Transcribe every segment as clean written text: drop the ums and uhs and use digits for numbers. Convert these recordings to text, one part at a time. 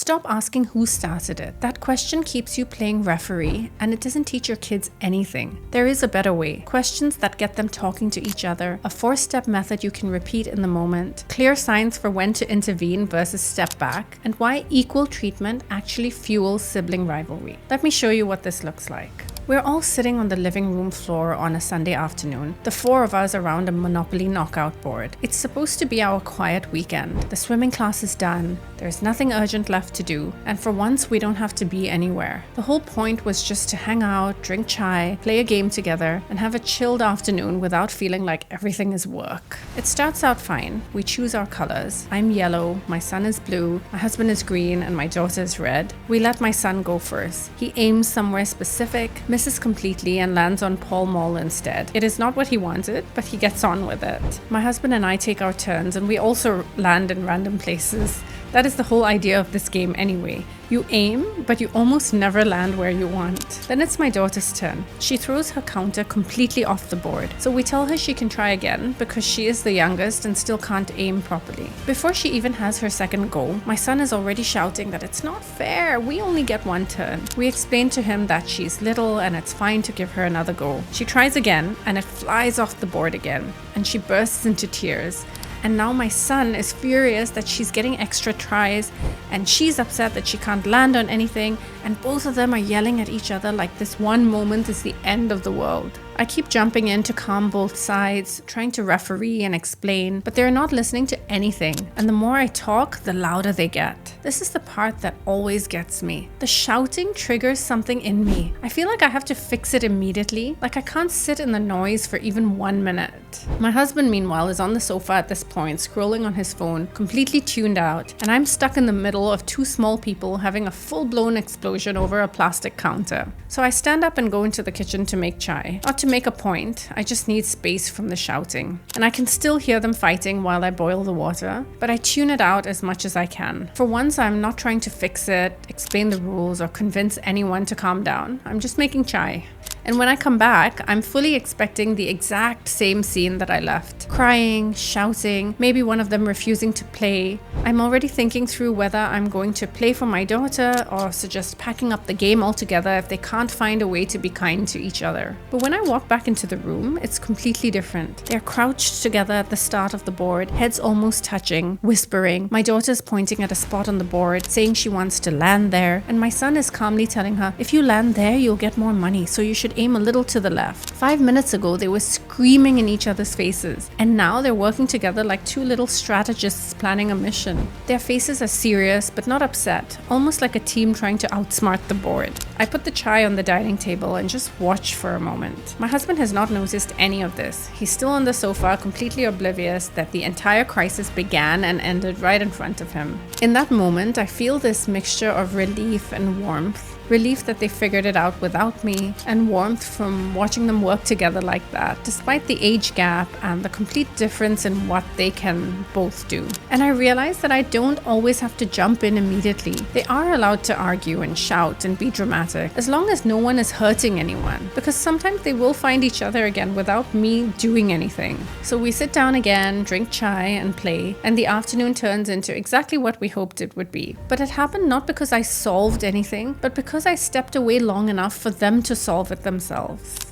Stop asking who started it. That question keeps you playing referee, and it doesn't teach your kids anything. There is a better way. Questions that get them talking to each other, a 4-step method you can repeat in the moment, clear signs for when to intervene versus step back, and why equal treatment actually fuels sibling rivalry. Let me show you what this looks like. We're all sitting on the living room floor on a Sunday afternoon, the 4 of us around a Monopoly knockout board. It's supposed to be our quiet weekend. The swimming class is done, there's nothing urgent left to do, and for once we don't have to be anywhere. The whole point was just to hang out, drink chai, play a game together, and have a chilled afternoon without feeling like everything is work. It starts out fine. We choose our colors. I'm yellow, my son is blue, my husband is green, and my daughter is red. We let my son go first. He aims somewhere specific, misses completely, and lands on Pall Mall instead. It is not what he wanted, but he gets on with it. My husband and I take our turns, and we also land in random places. That is the whole idea of this game anyway. You aim, but you almost never land where you want. Then it's my daughter's turn. She throws her counter completely off the board, so we tell her she can try again because she is the youngest and still can't aim properly. Before she even has her second go, my son is already shouting that it's not fair, we only get one turn. We explain to him that she's little and it's fine to give her another go. She tries again and it flies off the board again, and she bursts into tears. And now my son is furious that she's getting extra tries, and she's upset that she can't land on anything, and both of them are yelling at each other like this one moment is the end of the world. I keep jumping in to calm both sides, trying to referee and explain, but they're not listening to anything. And the more I talk, the louder they get. This is the part that always gets me. The shouting triggers something in me. I feel like I have to fix it immediately, like I can't sit in the noise for even 1 minute. My husband, meanwhile, is on the sofa at this point, scrolling on his phone, completely tuned out, and I'm stuck in the middle of 2 small people having a full-blown explosion over a plastic counter. So I stand up and go into the kitchen to make chai. Not to make a point, I just need space from the shouting. And I can still hear them fighting while I boil the water, but I tune it out as much as I can. For once, I'm not trying to fix it, explain the rules, or convince anyone to calm down. I'm just making chai. And when I come back, I'm fully expecting the exact same scene that I left. Crying, shouting, maybe one of them refusing to play. I'm already thinking through whether I'm going to play for my daughter or suggest packing up the game altogether if they can't find a way to be kind to each other. But when I walk back into the room, it's completely different. They're crouched together at the start of the board, heads almost touching, whispering. My daughter's pointing at a spot on the board, saying she wants to land there, and my son is calmly telling her, if you land there, you'll get more money, so you should aim a little to the left. 5 minutes ago, they were screaming in each other's faces, and now they're working together like 2 little strategists planning a mission. Their faces are serious, but not upset, almost like a team trying to outsmart the board. I put the chai on the dining table and just watch for a moment. My husband has not noticed any of this. He's still on the sofa, completely oblivious that the entire crisis began and ended right in front of him. In that moment, I feel this mixture of relief and warmth. Relief that they figured it out without me, and warmth from watching them work together like that, despite the age gap and the complete difference in what they can both do. And I realized that I don't always have to jump in immediately. They are allowed to argue and shout and be dramatic, as long as no one is hurting anyone, because sometimes they will find each other again without me doing anything. So we sit down again, drink chai, and play, and the afternoon turns into exactly what we hoped it would be. But it happened not because I solved anything, but because I stepped away long enough for them to solve it themselves.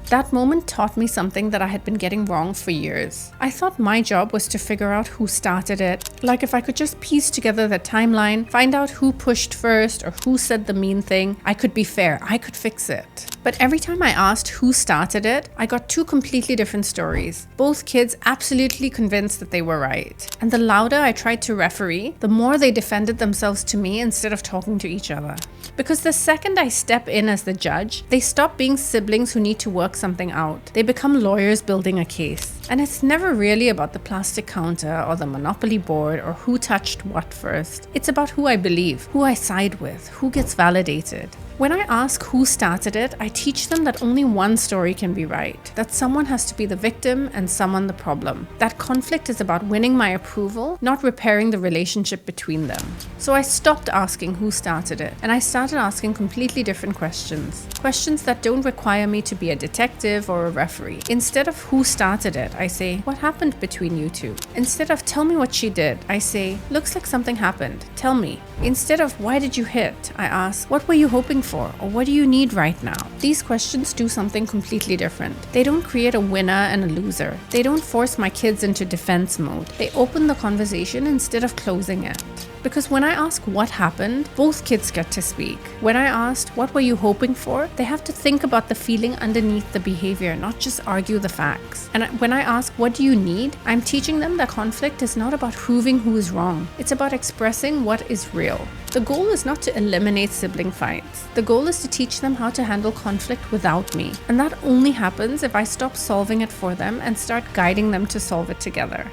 That moment taught me something that I had been getting wrong for years. I thought my job was to figure out who started it. Like if I could just piece together the timeline, find out who pushed first or who said the mean thing, I could be fair, I could fix it. But every time I asked who started it, I got 2 completely different stories. Both kids absolutely convinced that they were right. And the louder I tried to referee, the more they defended themselves to me instead of talking to each other. Because the second I step in as the judge, they stop being siblings who need to work something out. They become lawyers building a case. And it's never really about the plastic counter or the Monopoly board or who touched what first. It's about who I believe, who I side with, who gets validated. When I ask who started it, I teach them that only one story can be right, that someone has to be the victim and someone the problem. That conflict is about winning my approval, not repairing the relationship between them. So I stopped asking who started it, and I started asking completely different questions. Questions that don't require me to be a detective or a referee. Instead of who started it, it, I say, what happened between you two? Instead of tell me what she did, I say, looks like something happened. Tell me. Instead of why did you hit, I ask, what were you hoping for, or what do you need right now? These questions do something completely different. They don't create a winner and a loser. They don't force my kids into defense mode. They open the conversation instead of closing it. Because when I ask what happened, both kids get to speak. When I asked, what were you hoping for? They have to think about the feeling underneath the behavior, not just argue the facts. And when I ask, what do you need? I'm teaching them that conflict is not about proving who is wrong. It's about expressing what is real. The goal is not to eliminate sibling fights. The goal is to teach them how to handle conflict without me. And that only happens if I stop solving it for them and start guiding them to solve it together.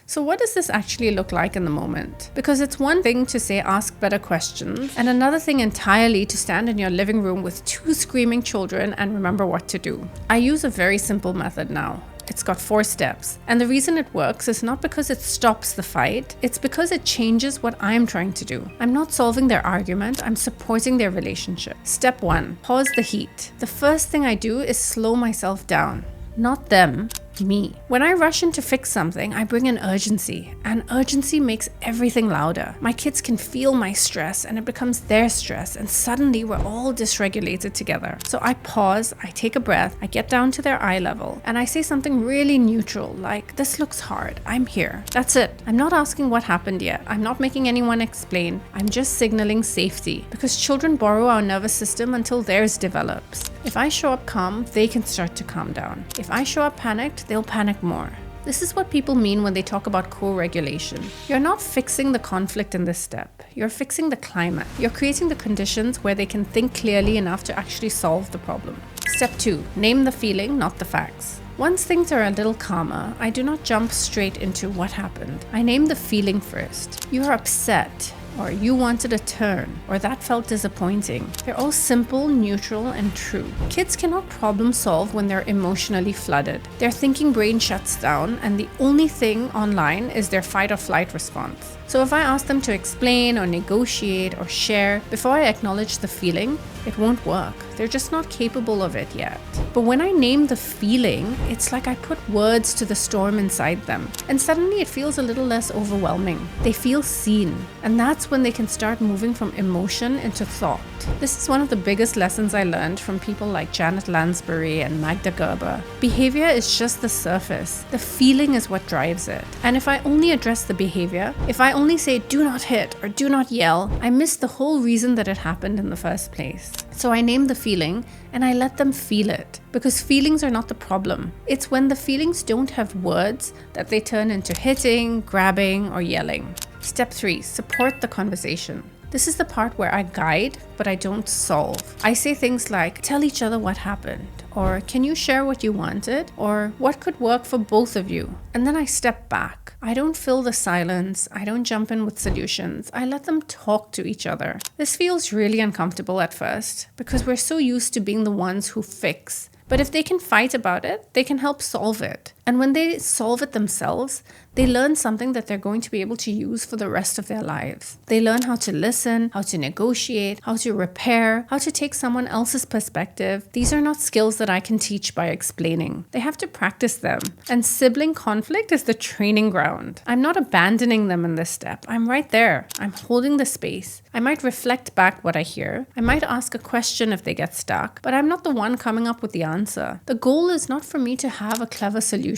So what does this actually look like in the moment? Because it's one thing to say ask better questions, and another thing entirely to stand in your living room with 2 screaming children and remember what to do. I use a very simple method now. It's got 4 steps. And the reason it works is not because it stops the fight, it's because it changes what I'm trying to do. I'm not solving their argument, I'm supporting their relationship. Step 1, pause the heat. The first thing I do is slow myself down. Not them, me. When I rush in to fix something, I bring in urgency, and urgency makes everything louder. My kids can feel my stress and it becomes their stress, and suddenly we're all dysregulated together. So I pause, I take a breath, I get down to their eye level, and I say something really neutral like, this looks hard, I'm here. That's it. I'm not asking what happened yet. I'm not making anyone explain. I'm just signaling safety, because children borrow our nervous system until theirs develops. If I show up calm, they can start to calm down. If I show up panicked, they'll panic more. This is what people mean when they talk about co-regulation. You're not fixing the conflict in this step. You're fixing the climate. You're creating the conditions where they can think clearly enough to actually solve the problem. Step 2, name the feeling, not the facts. Once things are a little calmer, I do not jump straight into what happened. I name the feeling first. You're upset, or you wanted a turn, or that felt disappointing. They're all simple, neutral, and true. Kids cannot problem solve when they're emotionally flooded. Their thinking brain shuts down, and the only thing online is their fight or flight response. So if I ask them to explain or negotiate or share before I acknowledge the feeling, it won't work. They're just not capable of it yet. But when I name the feeling, it's like I put words to the storm inside them, and suddenly it feels a little less overwhelming. They feel seen, and that's when they can start moving from emotion into thought. This is one of the biggest lessons I learned from people like Janet Lansbury and Magda Gerber. Behavior is just the surface. The feeling is what drives it. And if I only address the behavior, if I only say do not hit or do not yell, I miss the whole reason that it happened in the first place. So I name the feeling and I let them feel it, because feelings are not the problem. It's when the feelings don't have words that they turn into hitting, grabbing, or yelling. Step 3, support the conversation. This is the part where I guide, but I don't solve. I say things like, tell each other what happened, or can you share what you wanted, or what could work for both of you? And then I step back. I don't fill the silence. I don't jump in with solutions. I let them talk to each other. This feels really uncomfortable at first, because we're so used to being the ones who fix. But if they can fight about it, they can help solve it. And when they solve it themselves, they learn something that they're going to be able to use for the rest of their lives. They learn how to listen, how to negotiate, how to repair, how to take someone else's perspective. These are not skills that I can teach by explaining. They have to practice them. And sibling conflict is the training ground. I'm not abandoning them in this step. I'm right there. I'm holding the space. I might reflect back what I hear. I might ask a question if they get stuck, but I'm not the one coming up with the answer. The goal is not for me to have a clever solution.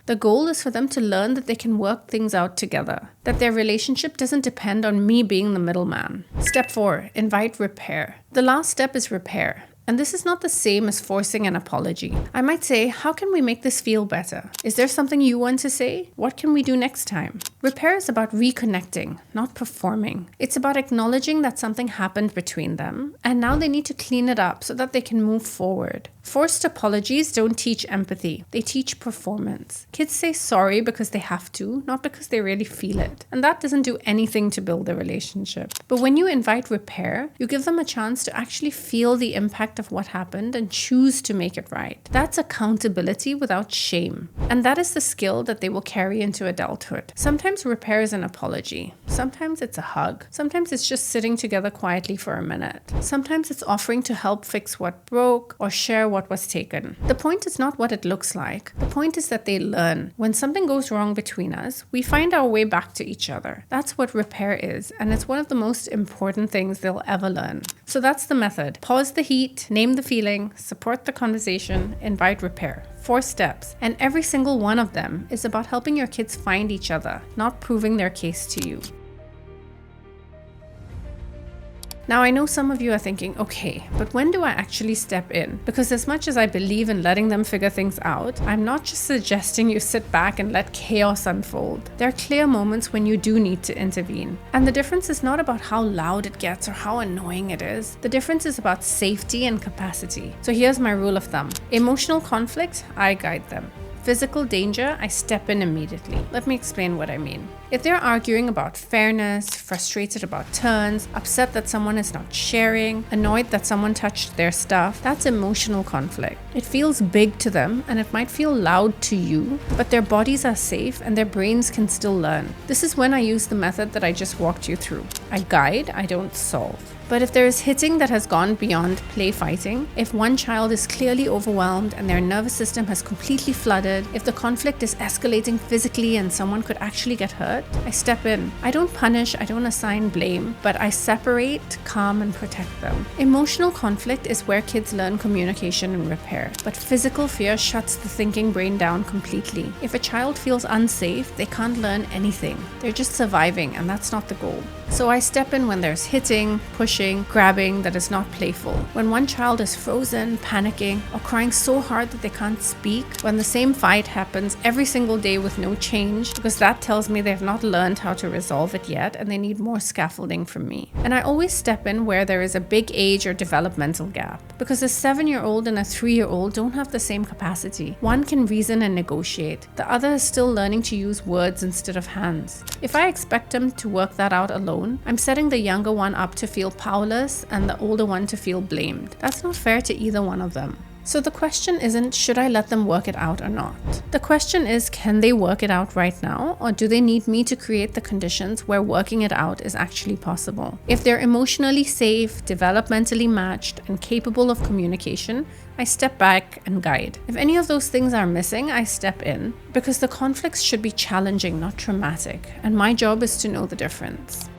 The goal is for them to learn that they can work things out together, that their relationship doesn't depend on me being the middleman. Step 4, invite repair. The last step is repair. And this is not the same as forcing an apology. I might say, how can we make this feel better? Is there something you want to say? What can we do next time? Repair is about reconnecting, not performing. It's about acknowledging that something happened between them, and now they need to clean it up so that they can move forward. Forced apologies don't teach empathy. They teach performance. Kids say sorry because they have to, not because they really feel it. And that doesn't do anything to build a relationship. But when you invite repair, you give them a chance to actually feel the impact of what happened and choose to make it right. That's accountability without shame. And that is the skill that they will carry into adulthood. Sometimes repair is an apology. Sometimes it's a hug. Sometimes it's just sitting together quietly for a minute. Sometimes it's offering to help fix what broke or share what was taken. The point is not what it looks like. The point is that they learn. When something goes wrong between us, we find our way back to each other. That's what repair is, and it's one of the most important things they'll ever learn. So that's the method. Pause the heat, name the feeling, support the conversation, invite repair. 4 steps, and every single one of them is about helping your kids find each other, not proving their case to you. Now, I know some of you are thinking, okay, but when do I actually step in? Because as much as I believe in letting them figure things out, I'm not just suggesting you sit back and let chaos unfold. There are clear moments when you do need to intervene. And the difference is not about how loud it gets or how annoying it is. The difference is about safety and capacity. So here's my rule of thumb. Emotional conflict, I guide them. Physical danger, I step in immediately. Let me explain what I mean. If they're arguing about fairness, frustrated about turns, upset that someone is not sharing, annoyed that someone touched their stuff, that's emotional conflict. It feels big to them and it might feel loud to you, but their bodies are safe and their brains can still learn. This is when I use the method that I just walked you through. I guide, I don't solve. But if there is hitting that has gone beyond play fighting, if one child is clearly overwhelmed and their nervous system has completely flooded, if the conflict is escalating physically and someone could actually get hurt, I step in. I don't punish, I don't assign blame, but I separate, calm, and protect them. Emotional conflict is where kids learn communication and repair, but physical fear shuts the thinking brain down completely. If a child feels unsafe, they can't learn anything. They're just surviving, and that's not the goal. So I step in when there's hitting, pushing, grabbing that is not playful. When one child is frozen, panicking, or crying so hard that they can't speak. When the same fight happens every single day with no change, because that tells me they have not learned how to resolve it yet and they need more scaffolding from me. And I always step in where there is a big age or developmental gap, because a 7-year-old and a 3-year-old don't have the same capacity. One can reason and negotiate. The other is still learning to use words instead of hands. If I expect them to work that out alone, I'm setting the younger one up to feel powerless and the older one to feel blamed. That's not fair to either one of them. So the question isn't, should I let them work it out or not? The question is, can they work it out right now, or do they need me to create the conditions where working it out is actually possible? If they're emotionally safe, developmentally matched, and capable of communication, I step back and guide. If any of those things are missing, I step in, because the conflicts should be challenging, not traumatic, and my job is to know the difference.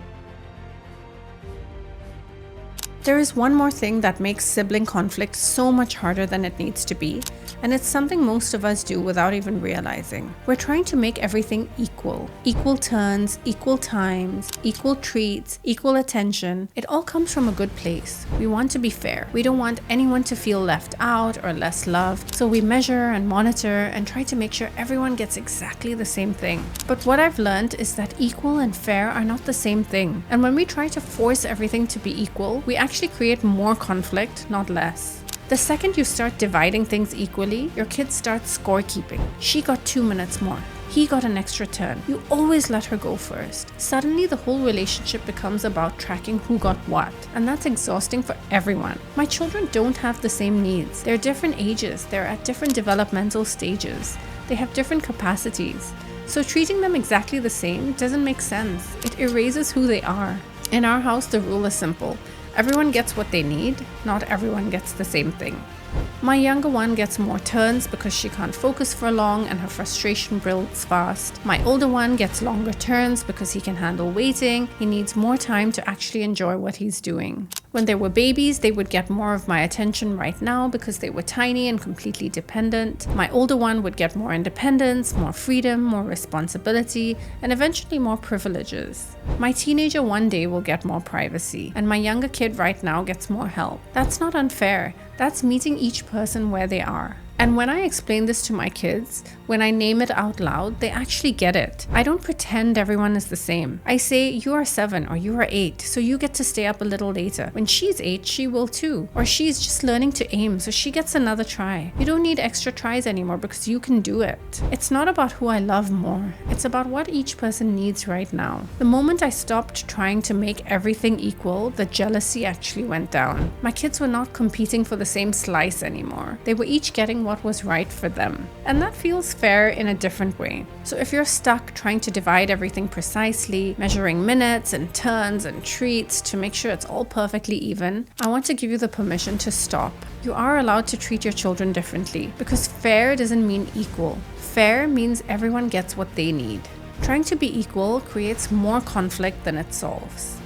There is one more thing that makes sibling conflict so much harder than it needs to be, and it's something most of us do without even realizing. We're trying to make everything equal. Equal turns, equal times, equal treats, equal attention. It all comes from a good place. We want to be fair. We don't want anyone to feel left out or less loved, so we measure and monitor and try to make sure everyone gets exactly the same thing. But what I've learned is that equal and fair are not the same thing, and when we try to force everything to be equal, we actually create more conflict, not less. The second you start dividing things equally, your kids start scorekeeping. She got 2 minutes more. He got an extra turn. You always let her go first. Suddenly, the whole relationship becomes about tracking who got what, and that's exhausting for everyone. My children don't have the same needs. They're different ages. They're at different developmental stages. They have different capacities. So treating them exactly the same doesn't make sense. It erases who they are. In our house, the rule is simple. Everyone gets what they need, not everyone gets the same thing. My younger one gets more turns because she can't focus for long and her frustration builds fast. My older one gets longer turns because he can handle waiting. He needs more time to actually enjoy what he's doing. When they were babies, they would get more of my attention right now because they were tiny and completely dependent. My older one would get more independence, more freedom, more responsibility, and eventually more privileges. My teenager one day will get more privacy, and my younger kid right now gets more help. That's not unfair. That's meeting each person where they are. And when I explain this to my kids, when I name it out loud, they actually get it. I don't pretend everyone is the same. I say, you are 7 or you are 8, so you get to stay up a little later. When she's 8, she will too. Or she's just learning to aim, so she gets another try. You don't need extra tries anymore because you can do it. It's not about who I love more. It's about what each person needs right now. The moment I stopped trying to make everything equal, the jealousy actually went down. My kids were not competing for the same slice anymore. They were each getting what what was right for them. And that feels fair in a different way. So if you're stuck trying to divide everything precisely, measuring minutes and turns and treats to make sure it's all perfectly even, I want to give you the permission to stop. You are allowed to treat your children differently, because fair doesn't mean equal. Fair means everyone gets what they need. Trying to be equal creates more conflict than it solves.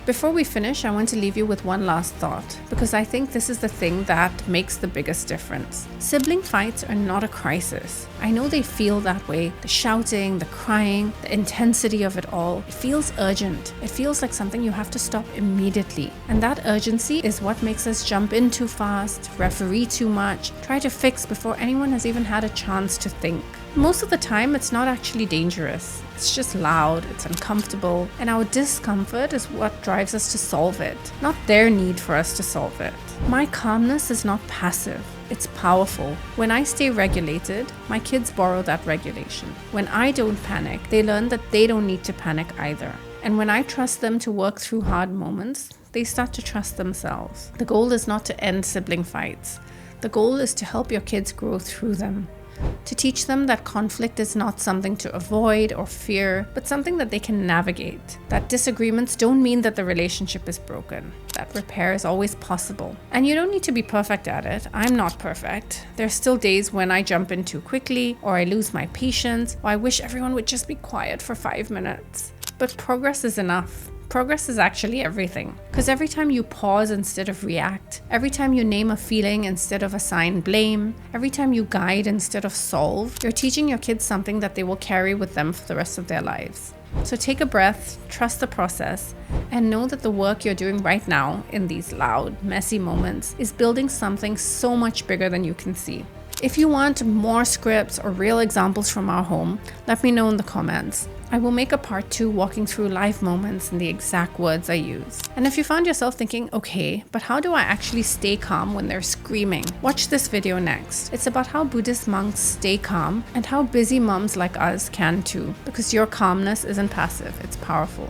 Before we finish, I want to leave you with one last thought, because I think this is the thing that makes the biggest difference. Sibling fights are not a crisis. I know they feel that way. The shouting, the crying, the intensity of it all, it feels urgent. It feels like something you have to stop immediately. And that urgency is what makes us jump in too fast, referee too much, try to fix before anyone has even had a chance to think. Most of the time, it's not actually dangerous. It's just loud, it's uncomfortable, and our discomfort is what drives us to solve it, not their need for us to solve it. My calmness is not passive, it's powerful. When I stay regulated, my kids borrow that regulation. When I don't panic, they learn that they don't need to panic either. And when I trust them to work through hard moments, they start to trust themselves. The goal is not to end sibling fights. The goal is to help your kids grow through them. To teach them that conflict is not something to avoid or fear, but something that they can navigate. That disagreements don't mean that the relationship is broken. That repair is always possible. And you don't need to be perfect at it. I'm not perfect. There's still days when I jump in too quickly, or I lose my patience, or I wish everyone would just be quiet for 5 minutes. But progress is enough. Progress is actually everything. Because every time you pause instead of react, every time you name a feeling instead of assign blame, every time you guide instead of solve, you're teaching your kids something that they will carry with them for the rest of their lives. So take a breath, trust the process, and know that the work you're doing right now in these loud, messy moments is building something so much bigger than you can see. If you want more scripts or real examples from our home, let me know in the comments. I will make a part 2 walking through live moments and the exact words I use. And if you found yourself thinking, okay, but how do I actually stay calm when they're screaming? Watch this video next. It's about how Buddhist monks stay calm and how busy moms like us can too, because your calmness isn't passive, it's powerful.